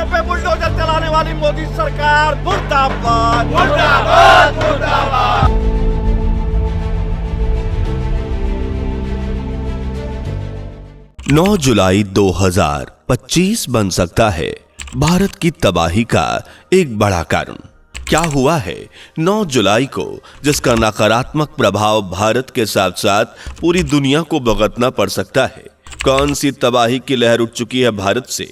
सड़कों पे बुलडोजर चलाने वाली मोदी सरकार मुर्दाबाद मुर्दाबाद मुर्दाबाद। 9 जुलाई 2025 बन सकता है भारत की तबाही का एक बड़ा कारण। क्या हुआ है 9 जुलाई को जिसका नकारात्मक प्रभाव भारत के साथ साथ पूरी दुनिया को भुगतना पड़ सकता है? कौन सी तबाही की लहर उठ चुकी है भारत से?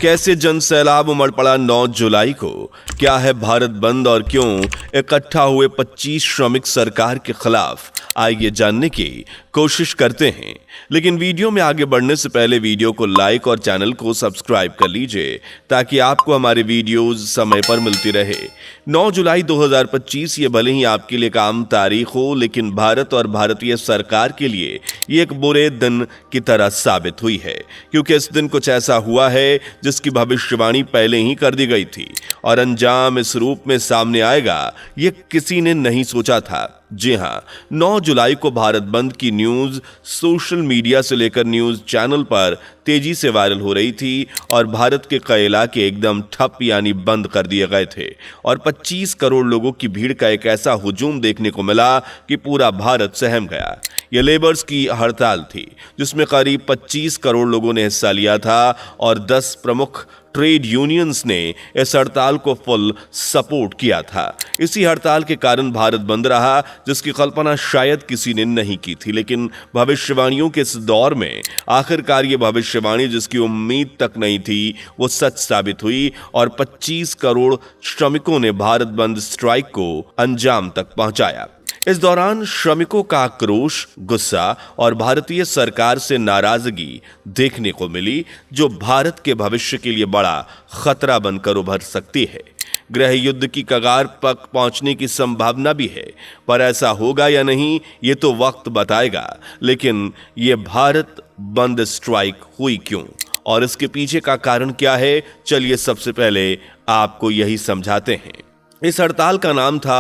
कैसे जन सैलाब उमड़ पड़ा 9 जुलाई को? क्या है भारत बंद और क्यों इकट्ठा हुए 25 श्रमिक सरकार के खिलाफ? आइए जानने की कोशिश करते हैं, लेकिन वीडियो में आगे बढ़ने से पहले वीडियो को लाइक और चैनल को सब्सक्राइब कर लीजिए ताकि आपको हमारे वीडियोस समय पर मिलती रहे। 9 जुलाई 2025 ये भले ही आपके लिए एक आम तारीख हो, लेकिन भारत और भारतीय सरकार के लिए ये एक बुरे दिन की तरह साबित हुई है, क्योंकि इस दिन कुछ ऐसा हुआ है जिसकी भविष्यवाणी पहले ही कर दी गई थी और अंजाम इस रूप में सामने आएगा ये किसी ने नहीं सोचा था। जी हां, 9 जुलाई को भारत बंद की न्यूज सोशल मीडिया से लेकर न्यूज चैनल पर तेजी से वायरल हो रही थी और भारत के कई इलाके एकदम ठप यानी बंद कर दिए गए थे और 25 करोड़ लोगों की भीड़ का एक ऐसा हुजूम देखने को मिला कि पूरा भारत सहम गया। यह लेबर्स की हड़ताल थी जिसमें करीब 25 करोड़ लोगों ने हिस्सा लिया था और 10 प्रमुख ट्रेड यूनियंस ने इस हड़ताल को फुल सपोर्ट किया था। इसी हड़ताल के कारण भारत बंद रहा, जिसकी कल्पना शायद किसी ने नहीं की थी, लेकिन भविष्यवाणियों के इस दौर में आखिरकार ये भविष्यवाणी जिसकी उम्मीद तक नहीं थी वो सच साबित हुई और 25 करोड़ श्रमिकों ने भारत बंद स्ट्राइक को अंजाम तक पहुंचाया। इस दौरान श्रमिकों का आक्रोश, गुस्सा और भारतीय सरकार से नाराजगी देखने को मिली, जो भारत के भविष्य के लिए बड़ा खतरा बनकर उभर सकती है। गृह युद्ध की कगार तक पहुंचने की संभावना भी है, पर ऐसा होगा या नहीं ये तो वक्त बताएगा। लेकिन ये भारत बंद स्ट्राइक हुई क्यों और इसके पीछे का कारण क्या है, चलिए सबसे पहले आपको यही समझाते हैं। इस हड़ताल का नाम था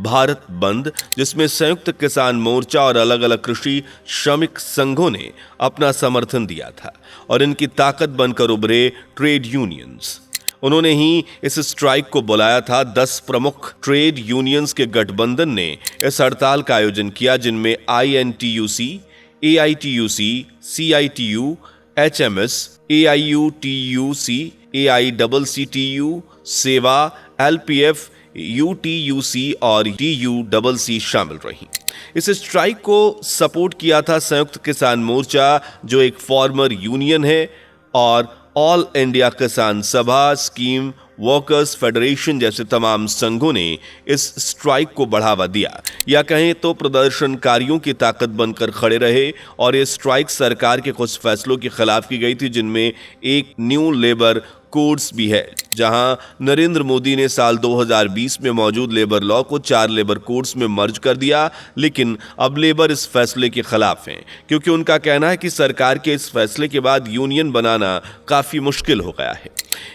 भारत बंद, जिसमें संयुक्त किसान मोर्चा और अलग अलग कृषि श्रमिक संघों ने अपना समर्थन दिया था और इनकी ताकत बनकर उभरे ट्रेड यूनियंस। उन्होंने ही इस स्ट्राइक को बुलाया था। 10 प्रमुख ट्रेड यूनियंस के गठबंधन ने इस हड़ताल का आयोजन किया, जिनमें INTUC, AITUC, CITU, HMS, AIUTUC, AICCTU, सेवा, LPF, UTUC और TUCC शामिल रही। इस स्ट्राइक को सपोर्ट किया था संयुक्त किसान मोर्चा, जो एक फॉर्मर यूनियन है, और ऑल इंडिया किसान सभा, स्कीम वर्कर्स फेडरेशन जैसे तमाम संघों ने इस स्ट्राइक को बढ़ावा दिया, या कहें तो प्रदर्शनकारियों की ताकत बनकर खड़े रहे। और ये स्ट्राइक सरकार के कुछ फैसलों के खिलाफ की गई थी, जिनमें एक न्यू लेबर कोड्स भी है, जहां नरेंद्र मोदी ने साल 2020 में मौजूद लेबर लॉ को 4 लेबर कोड्स में मर्ज कर दिया। लेकिन अब लेबर इस फैसले के खिलाफ हैं, क्योंकि उनका कहना है कि सरकार के इस फैसले के बाद यूनियन बनाना काफी मुश्किल हो गया है।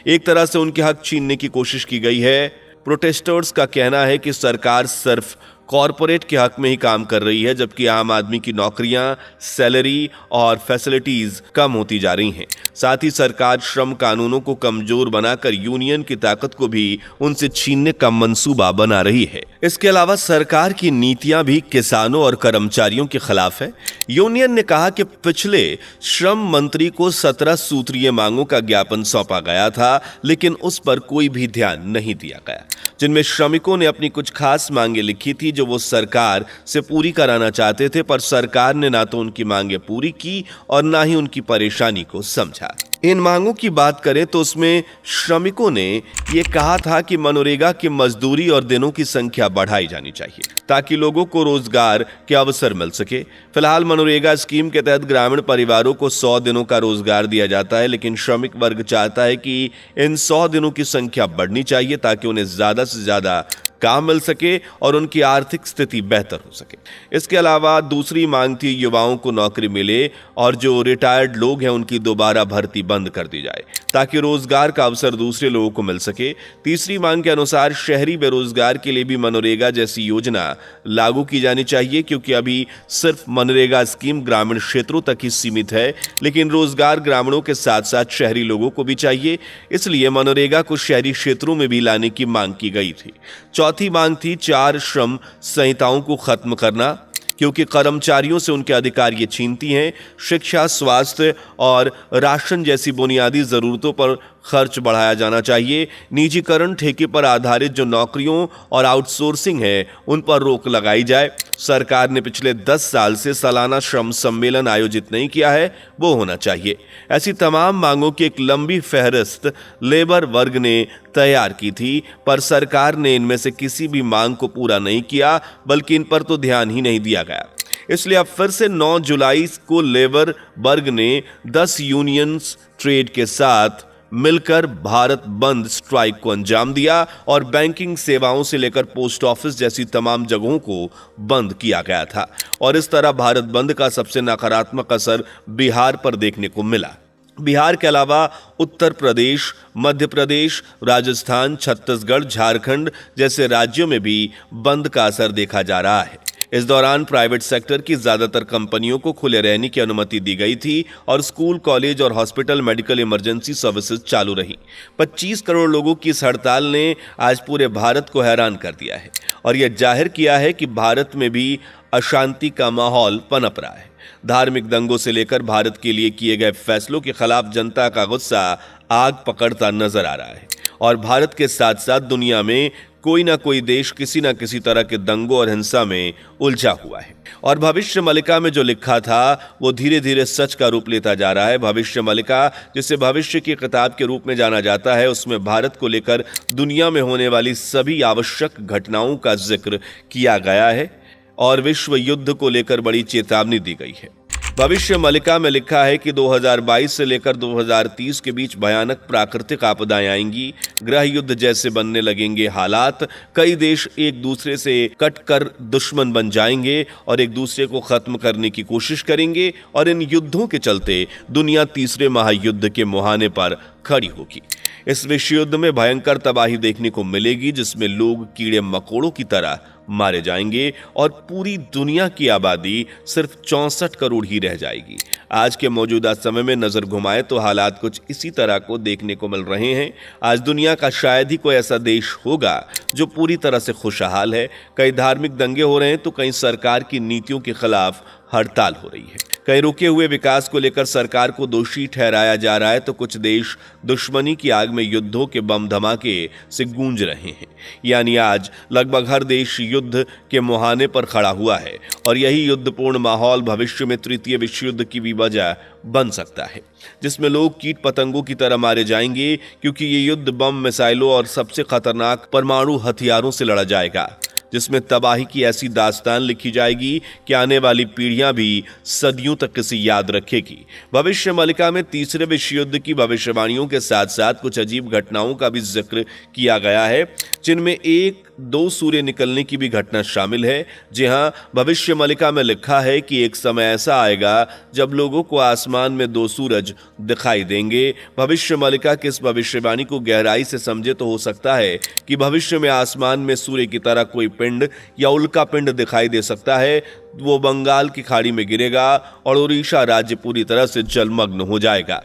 एक तरह से उनके हक छीनने की कोशिश की गई है। प्रोटेस्टर्स का कहना है कि सरकार सिर्फ कॉरपोरेट के हक में ही काम कर रही है, जबकि आम आदमी की नौकरियां, सैलरी और फैसिलिटीज कम होती जा रही हैं। साथ ही सरकार श्रम कानूनों को कमजोर बनाकर यूनियन की ताकत को भी उनसे छीनने का मंसूबा बना रही है। इसके अलावा सरकार की नीतियां भी किसानों और कर्मचारियों के खिलाफ है। यूनियन ने कहा कि पिछले श्रम मंत्री को 17 सूत्रीय मांगों का ज्ञापन सौंपा गया था, लेकिन उस पर कोई भी ध्यान नहीं दिया गया, जिनमें श्रमिकों ने अपनी कुछ खास मांगे लिखी थी जो वो सरकार से पूरी कराना चाहते थे, पर सरकार ने ना तो उनकी मांगे पूरी की और ना ही उनकी परेशानी को समझा। इन मांगों की बात करें तो उसमें श्रमिकों ने ये कहा था कि मनरेगा की मजदूरी और दिनों की संख्या बढ़ाई जानी चाहिए ताकि लोगों को रोजगार के अवसर मिल सके। फिलहाल मनरेगा स्कीम के तहत ग्रामीण परिवारों को 100 दिनों का रोजगार दिया जाता है, लेकिन श्रमिक वर्ग चाहता है कि इन 100 दिनों की संख्या बढ़नी चाहिए ताकि उन्हें ज्यादा से ज्यादा काम मिल सके और उनकी आर्थिक स्थिति बेहतर हो सके। इसके अलावा दूसरी मांग थी युवाओं को नौकरी मिले और जो रिटायर्ड लोग हैं उनकी दोबारा भर्ती बंद कर दी जाए ताकि रोजगार का अवसर दूसरे लोगों को मिल सके। तीसरी मांग के अनुसार शहरी बेरोजगार के लिए भी मनरेगा जैसी योजना लागू की जानी चाहिए, क्योंकि अभी सिर्फ मनरेगा स्कीम ग्रामीण क्षेत्रों तक ही सीमित है, लेकिन रोजगार ग्रामीणों के साथ साथ शहरी लोगों को भी चाहिए, इसलिए मनरेगा को शहरी क्षेत्रों में भी लाने की मांग की गई थी। चौथी मांग थी 4 श्रम संहिताओं को खत्म करना, क्योंकि कर्मचारियों से उनके अधिकार ये छीनती हैं। शिक्षा, स्वास्थ्य और राशन जैसी बुनियादी जरूरतों पर खर्च बढ़ाया जाना चाहिए। निजीकरण, ठेके पर आधारित जो नौकरियों और आउटसोर्सिंग है उन पर रोक लगाई जाए। सरकार ने पिछले 10 साल से सालाना श्रम सम्मेलन आयोजित नहीं किया है, वो होना चाहिए। ऐसी तमाम मांगों की एक लंबी फहरिस्त लेबर वर्ग ने तैयार की थी, पर सरकार ने इनमें से किसी भी मांग को पूरा नहीं किया, बल्कि इन पर तो ध्यान ही नहीं दिया गया। इसलिए अब फिर से 9 जुलाई को लेबर वर्ग ने 10 यूनियंस ट्रेड के साथ मिलकर भारत बंद स्ट्राइक को अंजाम दिया और बैंकिंग सेवाओं से लेकर पोस्ट ऑफिस जैसी तमाम जगहों को बंद किया गया था। और इस तरह भारत बंद का सबसे नकारात्मक असर बिहार पर देखने को मिला। बिहार के अलावा उत्तर प्रदेश, मध्य प्रदेश, राजस्थान, छत्तीसगढ़, झारखंड जैसे राज्यों में भी बंद का असर देखा जा रहा है। इस दौरान प्राइवेट सेक्टर की ज्यादातर कंपनियों को खुले रहने की अनुमति दी गई थी और स्कूल, कॉलेज और हॉस्पिटल मेडिकल इमरजेंसी सर्विसेज चालू रही। 25 करोड़ लोगों की इस हड़ताल ने आज पूरे भारत को हैरान कर दिया है और यह जाहिर किया है कि भारत में भी अशांति का माहौल पनप रहा है। धार्मिक दंगों से लेकर भारत के लिए किए गए फैसलों के खिलाफ जनता का गुस्सा आग पकड़ता नजर आ रहा है और भारत के साथ साथ दुनिया में कोई ना कोई देश किसी ना किसी तरह के दंगों और हिंसा में उलझा हुआ है। और भविष्य मलिका में जो लिखा था वो धीरे धीरे सच का रूप लेता जा रहा है। भविष्य मलिका, जिसे भविष्य की किताब के रूप में जाना जाता है, उसमें भारत को लेकर दुनिया में होने वाली सभी आवश्यक घटनाओं का जिक्र किया गया है और विश्व युद्ध को लेकर बड़ी चेतावनी दी गई है। भविष्य मलिका में लिखा है कि 2022 से लेकर 2030 के बीच भयानक प्राकृतिक आपदाएं आएंगी, गृह युद्ध जैसे बनने लगेंगे हालात, कई देश एक दूसरे से कटकर दुश्मन बन जाएंगे और एक दूसरे को खत्म करने की कोशिश करेंगे और इन युद्धों के चलते दुनिया तीसरे महायुद्ध के मुहाने पर खड़ी होगी। इस विश्व युद्ध में भयंकर तबाही देखने को मिलेगी, जिसमें लोग कीड़े मकोड़ों की तरह मारे जाएंगे और पूरी दुनिया की आबादी सिर्फ 64 करोड़ ही रह जाएगी। आज के मौजूदा समय में नजर घुमाए तो हालात कुछ इसी तरह को देखने को मिल रहे हैं। आज दुनिया का शायद ही कोई ऐसा देश होगा जो पूरी तरह से खुशहाल है। कई धार्मिक दंगे हो रहे हैं तो कहीं सरकार की नीतियों के खिलाफ हड़ताल हो रही है। कहीं रुके हुए विकास को लेकर सरकार को दोषी ठहराया जा रहा है तो कुछ देश दुश्मनी की आग में युद्धों के बम धमाके से गूंज रहे हैं। यानी आज लगभग हर देश युद्ध के मुहाने पर खड़ा हुआ है और यही युद्धपूर्ण माहौल भविष्य में तृतीय विश्व युद्ध की भी वजह बन सकता है, जिसमें लोग कीट पतंगों की तरह मारे जाएंगे, क्योंकि ये युद्ध बम, मिसाइलों और सबसे खतरनाक परमाणु हथियारों से लड़ा जाएगा, जिसमें तबाही की ऐसी दास्तान लिखी जाएगी कि आने वाली पीढ़ियां भी सदियों तक इसे याद रखेगी। भविष्य मलिका में तीसरे विश्व युद्ध की भविष्यवाणियों के साथ साथ कुछ अजीब घटनाओं का भी जिक्र किया गया है, जिनमें 1-2 सूर्य निकलने की भी घटना शामिल है। जी हां, भविष्य मलिका में लिखा है कि एक समय ऐसा आएगा जब लोगों को आसमान में 2 सूरज दिखाई देंगे। भविष्य मलिका की इस भविष्यवाणी को गहराई से समझे तो हो सकता है कि भविष्य में आसमान में सूर्य की तरह कोई पिंड या उल्का पिंड दिखाई दे सकता है। वो बंगाल की खाड़ी में गिरेगा और उड़ीसा राज्य पूरी तरह से जलमग्न हो जाएगा।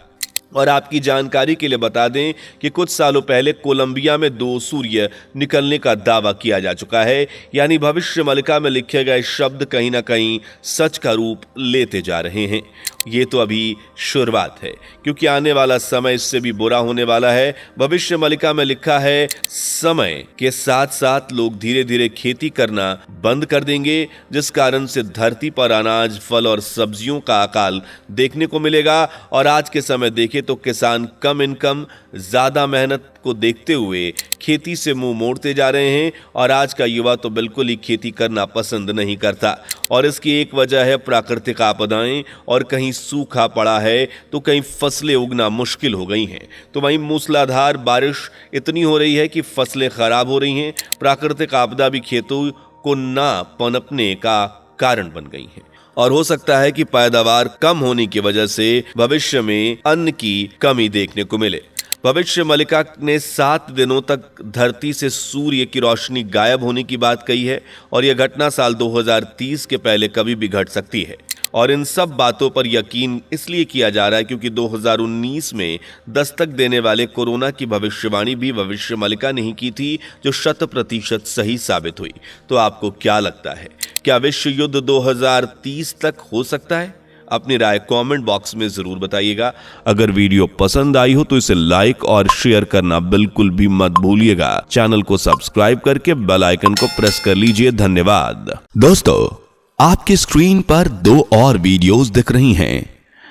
और आपकी जानकारी के लिए बता दें कि कुछ सालों पहले कोलंबिया में 2 सूर्य निकलने का दावा किया जा चुका है। यानी भविष्य मलिका में लिखे गए शब्द कहीं ना कहीं सच का रूप लेते जा रहे हैं। ये तो अभी शुरुआत है, क्योंकि आने वाला समय इससे भी बुरा होने वाला है। भविष्य मलिका में लिखा है, समय के साथ साथ लोग धीरे धीरे खेती करना बंद कर देंगे, जिस कारण से धरती पर अनाज, फल और सब्जियों का अकाल देखने को मिलेगा। और आज के समय देखें तो किसान कम इनकम ज्यादा मेहनत को देखते हुए खेती से मुंह मोड़ते जा रहे हैं और आज का युवा तो बिल्कुल ही खेती करना पसंद नहीं करता। और इसकी एक वजह है प्राकृतिक आपदाएं, और कहीं सूखा पड़ा है तो कहीं फसलें उगना मुश्किल हो गई हैं। तो वहीं मूसलाधार बारिश इतनी हो रही है कि फसलें खराब हो रही हैं। प्राकृतिक आपदा भी खेतों को ना पनपने का कारण बन गई हैं और हो सकता है कि पैदावार कम होने की वजह से भविष्य में अन्न की कमी देखने को मिले। भविष्य मलिका ने 7 दिनों तक धरती से सूर्य की रोशनी गायब होने की बात कही है और यह घटना साल 2030 के पहले कभी भी घट सकती है। और इन सब बातों पर यकीन इसलिए किया जा रहा है क्योंकि 2019 में दस्तक देने वाले कोरोना की भविष्यवाणी भी भविष्य मलिका ने ही की थी, जो 100% सही साबित हुई। तो आपको क्या लगता है, क्या विश्व युद्ध 2030 तक हो सकता है? अपनी राय कमेंट बॉक्स में जरूर बताइएगा। अगर वीडियो पसंद आई हो तो इसे लाइक और शेयर करना बिल्कुल भी मत भूलिएगा। चैनल को सब्सक्राइब करके बेल आइकन को प्रेस कर लीजिए। धन्यवाद। दोस्तों, आपकी स्क्रीन पर 2 और वीडियोस दिख रही हैं,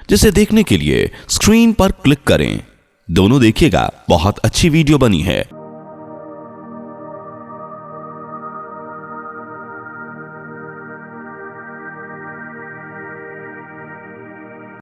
जिसे देखने के लिए स्क्रीन पर क्लिक करें। दोनों देखिएगा, बहुत अच्छी वीडियो बनी है।